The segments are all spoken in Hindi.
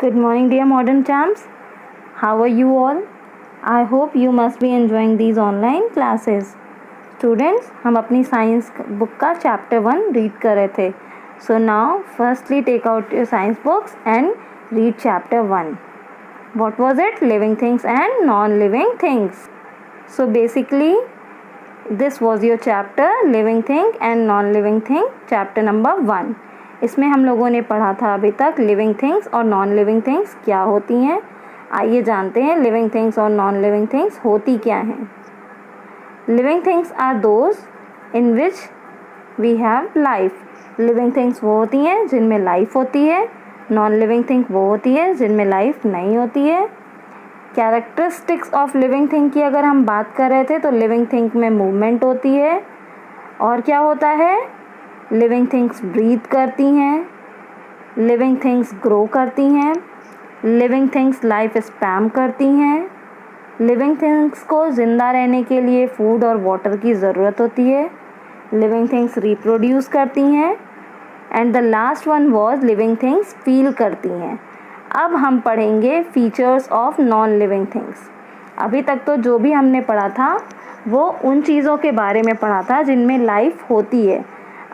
Good morning, dear modern champs. How are you all? I hope you must be enjoying these online classes. Students, हम अपनी साइंस बुक का चैप्टर 1 रीड कर रहे थे. So now, firstly take out your science books and read chapter 1. What was it? Living things and non-living things. So basically, this was your chapter, living thing and non-living thing, chapter number 1. इसमें हम लोगों ने पढ़ा था अभी तक लिविंग थिंग्स और नॉन लिविंग थिंग्स क्या होती हैं. आइए जानते हैं लिविंग थिंग्स और नॉन लिविंग थिंग्स होती क्या हैं. Living things are those in which we have life. Living things वो होती हैं जिनमें लाइफ होती है. नॉन लिविंग थिंग वो होती है जिनमें लाइफ नहीं होती है. कैरेक्टरिस्टिक्स ऑफ लिविंग थिंग की अगर हम बात कर रहे थे तो लिविंग थिंग में मूवमेंट होती है. और क्या होता है? लिविंग थिंग्स ब्रीथ करती हैं. लिविंग थिंग्स ग्रो करती हैं. लिविंग थिंग्स लाइफ स्पैम करती हैं. लिविंग थिंग्स को ज़िंदा रहने के लिए फूड और वाटर की ज़रूरत होती है. लिविंग थिंग्स रिप्रोड्यूस करती हैं. And the last one was living things feel करती हैं. अब हम पढ़ेंगे features of non living things. अभी तक तो जो भी हमने पढ़ा था वो उन चीज़ों के बारे में पढ़ा था जिनमें लाइफ होती है.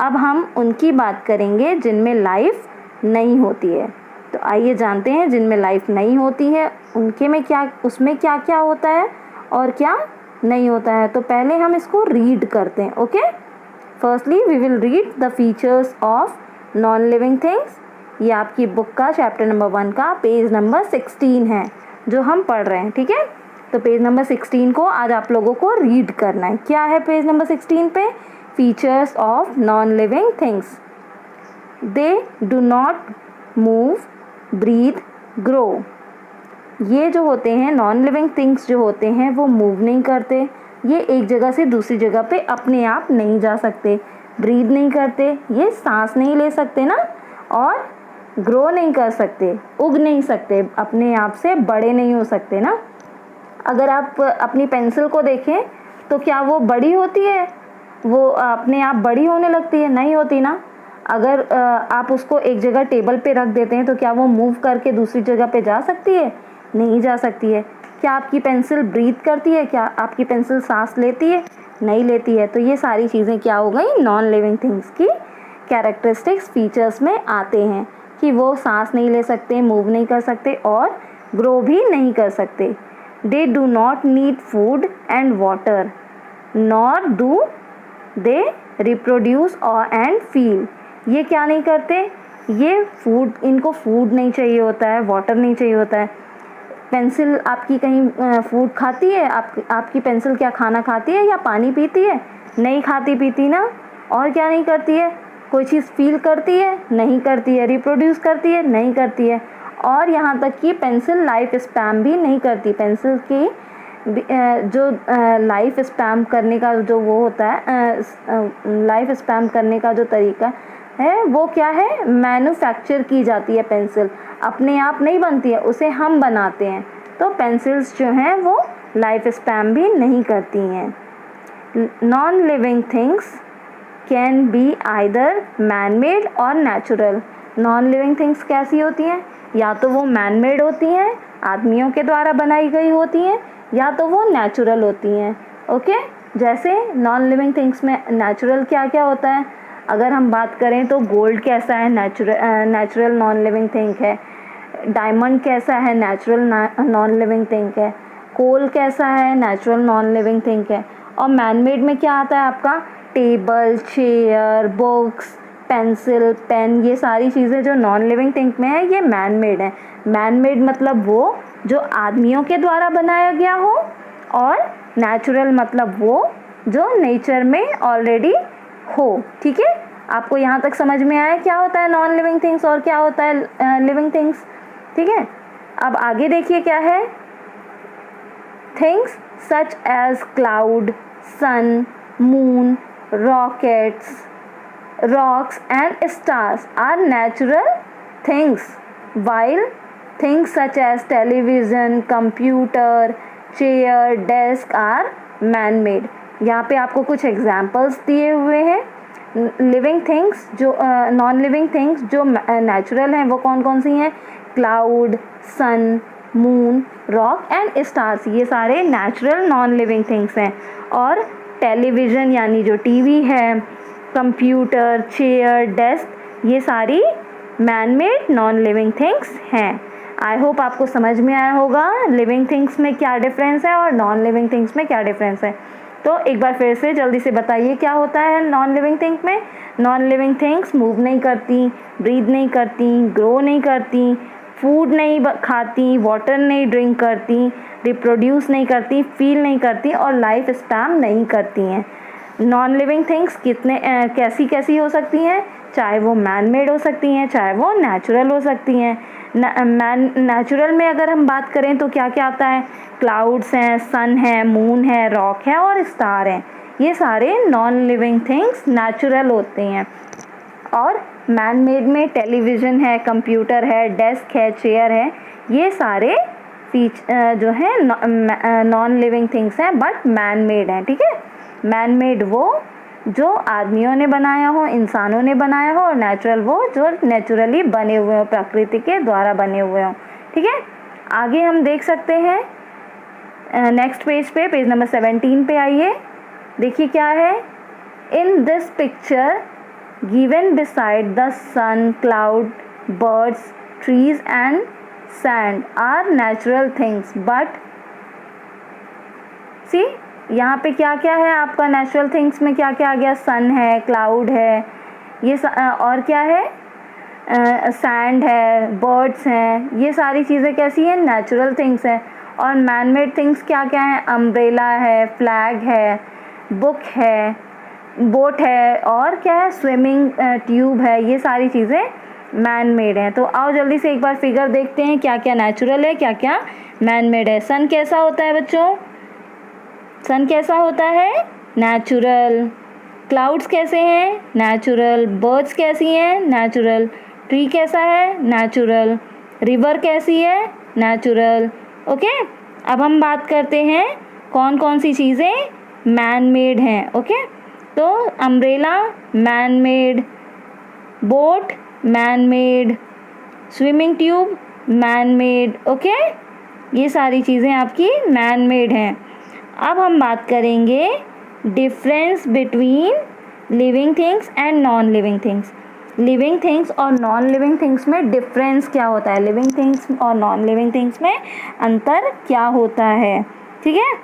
अब हम उनकी बात करेंगे जिनमें लाइफ नहीं होती है. तो आइए जानते हैं जिनमें लाइफ नहीं होती है उनके में क्या, उसमें क्या क्या होता है और क्या नहीं होता है. तो पहले हम इसको रीड करते हैं. Okay, firstly we will read the features of non living things. ये आपकी बुक का चैप्टर नंबर 1 का पेज नंबर 16 है जो हम पढ़ रहे हैं. ठीक है, तो पेज नंबर 16 को आज आप लोगों को रीड करना है. क्या है पेज नंबर 16 पे? Features of non living things. They do not move, breathe, grow. ये जो होते हैं नॉन लिविंग थिंग्स जो होते हैं वो मूव नहीं करते. ये एक जगह से दूसरी जगह पे अपने आप नहीं जा सकते. ब्रीथ नहीं करते, ये सांस नहीं ले सकते ना. और ग्रो नहीं कर सकते, उग नहीं सकते, अपने आप से बड़े नहीं हो सकते ना. अगर आप अपनी पेंसिल को देखें तो क्या वो बड़ी होती है? वो अपने आप बड़ी होने लगती है? नहीं होती ना. अगर आप उसको एक जगह टेबल पे रख देते हैं तो क्या वो मूव करके दूसरी जगह पे जा सकती है? नहीं जा सकती है. क्या आपकी पेंसिल ब्रीथ करती है? क्या आपकी पेंसिल सांस लेती है? नहीं लेती है. तो ये सारी चीज़ें क्या हो गई? नॉन लिविंग थिंग्स की कैरेक्टरिस्टिक्स फीचर्स में आते हैं कि वो सांस नहीं ले सकते, मूव नहीं कर सकते और ग्रो भी नहीं कर सकते. दे do not need food and water nor do they reproduce और एंड फील. ये क्या नहीं करते? ये फूड, इनको फूड नहीं चाहिए होता है, वाटर नहीं चाहिए होता है. पेंसिल आपकी कहीं फूड खाती है? आपकी पेंसिल क्या खाना खाती है या पानी पीती है? नहीं खाती पीती ना. और क्या नहीं करती है? कोई चीज़ फील करती है? नहीं करती है. रिप्रोड्यूस करती है? नहीं करती है. और यहाँ तक कि पेंसिल लाइफ स्पैम भी नहीं करती. पेंसिल की जो लाइफ स्पैम करने का जो वो होता है, लाइफ स्पैम करने का जो तरीका है वो क्या है? मैन्युफैक्चर की जाती है. पेंसिल अपने आप नहीं बनती है, उसे हम बनाते हैं. तो पेंसिल्स जो हैं वो लाइफ स्पैम भी नहीं करती हैं. Non living things can be either man made और नेचुरल. नॉन लिविंग थिंग्स कैसी होती हैं? या तो वो मैन मेड होती हैं, आदमियों के द्वारा बनाई गई होती हैं, या तो वो नेचुरल होती हैं. ओके, जैसे नॉन लिविंग थिंग्स में नेचुरल क्या क्या होता है? अगर हम बात करें तो गोल्ड कैसा है? नेचुरल नॉन लिविंग थिंग है. डायमंड कैसा है? नेचुरल नॉन लिविंग थिंग है. कोल कैसा है? नेचुरल नॉन लिविंग थिंग है. और मैन मेड में क्या आता है आपका? Table, chair, books, pencil, pen, ये सारी चीज़ें जो नॉन लिविंग थिंग में है ये मैन मेड है. मैन मेड मतलब वो जो आदमियों के द्वारा बनाया गया हो, और नेचुरल मतलब वो जो नेचर में ऑलरेडी हो. ठीक है, आपको यहाँ तक समझ में आया क्या होता है नॉन लिविंग थिंग्स और क्या होता है लिविंग थिंग्स. ठीक है, अब आगे देखिए क्या है. Things such as cloud, sun, moon, rockets, rocks and stars are natural things, while things such as television, computer, chair, desk are man-made. यहाँ पे आपको कुछ एग्जाम्पल्स दिए हुए हैं. लिविंग थिंग्स जो नॉन लिविंग थिंग्स जो नेचुरल हैं वो कौन कौन सी हैं? Cloud, sun, moon, rock and stars, ये सारे नेचुरल नॉन लिविंग थिंग्स हैं। और टेलीविज़न यानी जो टीवी है, कंप्यूटर, चेयर, डेस्क, ये सारी man made non living things हैं। आई होप आपको समझ में आया होगा लिविंग थिंग्स में क्या डिफरेंस है और नॉन लिविंग थिंग्स में क्या डिफरेंस है। तो एक बार फिर से जल्दी से बताइए क्या होता है नॉन लिविंग थिंग में। नॉन लिविंग थिंग्स मूव नहीं करती, ब्रीथ नहीं करती, ग्रो नहीं करती, फूड नहीं खाती, वाटर नहीं ड्रिंक करती, रिप्रोड्यूस नहीं करती, फील नहीं करती और लाइफ स्पैन नहीं करती हैं। नॉन लिविंग थिंग्स कैसी कैसी हो सकती हैं, चाहे वो मैन मेड हो सकती हैं, चाहे वो नेचुरल हो सकती हैं। नेचुरल में अगर हम बात करें तो क्या क्या आता है, क्लाउड्स हैं, सन है, मून है, रॉक है और स्टार हैं। ये सारे नॉन लिविंग थिंग्स नेचुरल होते हैं। और मैन मेड में टेलीविज़न है, कंप्यूटर है, डेस्क है, चेयर है, ये सारे जो है नॉन लिविंग थिंग्स हैं बट मैन मेड हैं। ठीक है, मैन मेड वो जो आदमियों ने बनाया हो, इंसानों ने बनाया हो, और नेचुरल वो जो नेचुरली बने हुए हो, प्रकृति के द्वारा बने हुए हो। ठीक है, आगे हम देख सकते हैं नेक्स्ट पेज पे, पेज नंबर 17 पे आइए। देखिए क्या है, in this picture given beside the sun, cloud, birds, trees and sand are natural things but see यहाँ पे क्या क्या है आपका नेचुरल थिंग्स में क्या क्या आ गया, सन है, क्लाउड है, ये और क्या है, सैंड है, बर्ड्स हैं, ये सारी चीज़ें कैसी हैं, नेचुरल थिंग्स हैं। और मैन मेड थिंग्स क्या क्या हैं, अम्ब्रेला है, फ्लैग है, बुक है, बोट है और क्या है, स्विमिंग ट्यूब है, ये सारी चीज़ें मैन मेड हैं। तो आओ जल्दी से एक बार फिगर देखते हैं क्या क्या नेचुरल है, क्या क्या मैन मेड है। सन कैसा होता है बच्चों, सन कैसा होता है, नेचुरल। क्लाउड्स कैसे हैं, नेचुरल। बर्ड्स कैसी हैं, नेचुरल। ट्री कैसा है, नेचुरल। रिवर कैसी है, नेचुरल। ओके, अब हम बात करते हैं कौन कौन सी चीज़ें मैन मेड हैं। ओके, तो umbrella man made, boat man made, swimming tube man made. Okay, ये सारी चीज़ें आपकी मैन मेड हैं। अब हम बात करेंगे difference between living things and non living things. Living things और नॉन लिविंग थिंग्स में डिफरेंस क्या होता है, लिविंग थिंग्स और नॉन लिविंग थिंग्स में अंतर क्या होता है। ठीक है,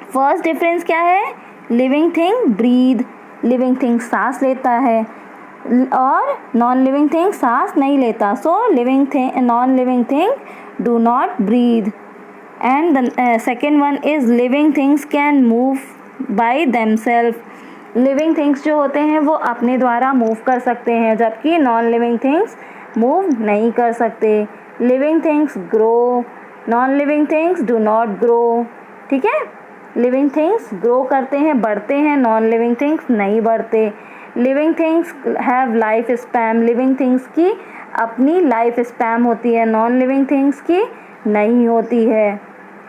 फर्स्ट डिफरेंस क्या है, living thing breathe, living thing सांस लेता है और नॉन लिविंग थिंग सांस नहीं लेता। So non living thing do not breathe. And the second one is living things can move by themselves. Living things जो होते हैं वो अपने द्वारा मूव कर सकते हैं, जबकि नॉन लिविंग थिंग्स मूव नहीं कर सकते। Living things grow, non living things do not grow. ठीक है, लिविंग थिंग्स ग्रो करते हैं, बढ़ते हैं, नॉन लिविंग थिंग्स नहीं बढ़ते। Living things have life spam, living things की अपनी लाइफ स्पैम होती है, नॉन लिविंग थिंग्स की नहीं होती है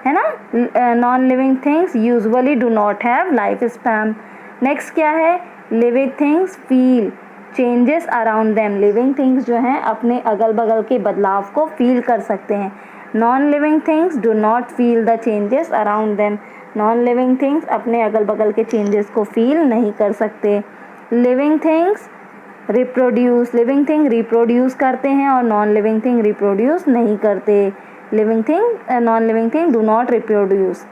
ना। Non living things usually do not have life spam. Next क्या है, living things feel changes around them. Living things जो हैं अपने अगल बगल के बदलाव को फील कर सकते हैं। Non living things do not feel the changes around them. Non living things अपने अगल बगल के चेंजेस को फील नहीं कर सकते। Living things reproduce, living thing reproduce करते हैं और नॉन लिविंग थिंग रिप्रोड्यूस नहीं करते। Living thing non living thing do not reproduce.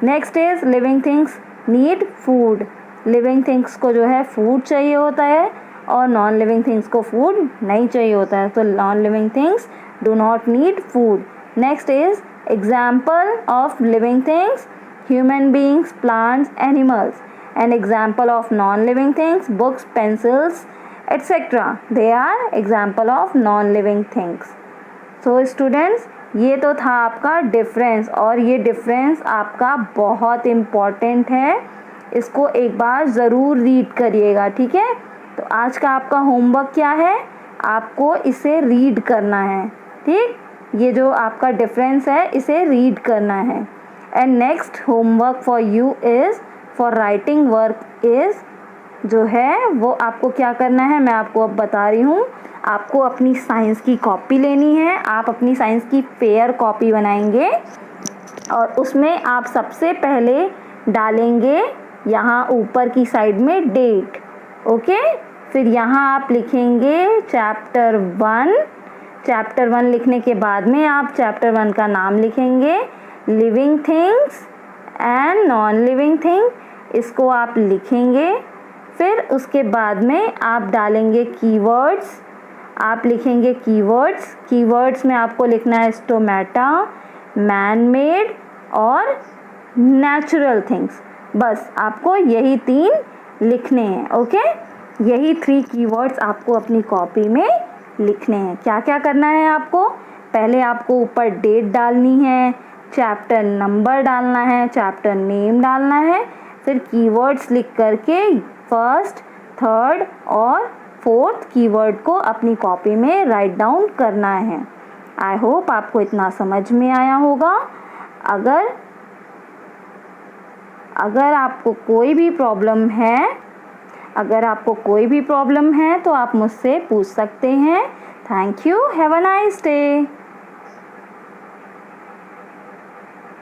Next is living things need food. Living things को जो है फूड चाहिए होता है और नॉन लिविंग थिंग्स को फूड नहीं चाहिए होता है। तो non living things do not need food. Next is example of living things, human beings, plants, animals. An example of non living things, books, pencils, etc. They are example of non-living things. So students, ये तो था आपका डिफरेंस और ये डिफरेंस आपका बहुत इम्पॉर्टेंट है, इसको एक बार ज़रूर रीड करिएगा। ठीक है, तो आज का आपका होमवर्क क्या है, आपको इसे रीड करना है। ठीक, ये जो आपका डिफरेंस है इसे रीड करना है। And next homework for you is, for writing work is जो है वो आपको क्या करना है, मैं आपको अब बता रही हूँ। आपको अपनी साइंस की कॉपी लेनी है। आप अपनी साइंस की फेयर कॉपी बनाएंगे और उसमें आप सबसे पहले डालेंगे यहाँ ऊपर की साइड में डेट। ओके, फिर यहाँ आप लिखेंगे चैप्टर 1। चैप्टर 1 लिखने के बाद में आप चैप्टर 1 का नाम लिखेंगे, living things and non living thing, इसको आप लिखेंगे। फिर उसके बाद में आप डालेंगे कीवर्ड्स। आप लिखेंगे कीवर्ड्स। कीवर्ड्स में आपको लिखना है स्टोमेटा, मैन मेड और नेचुरल थिंग्स। बस आपको यही 3 लिखने हैं। ओके, यही 3 कीवर्ड्स आपको अपनी कॉपी में लिखने हैं। क्या क्या करना है आपको, पहले आपको ऊपर डेट डालनी है, चैप्टर नंबर डालना है, चैप्टर नेम डालना है, फिर कीवर्ड्स लिख करके फर्स्ट, थर्ड और फोर्थ कीवर्ड को अपनी कॉपी में राइट डाउन करना है। आई होप आपको इतना समझ में आया होगा। अगर आपको कोई भी प्रॉब्लम है तो आप मुझसे पूछ सकते हैं। Thank you, have a nice day.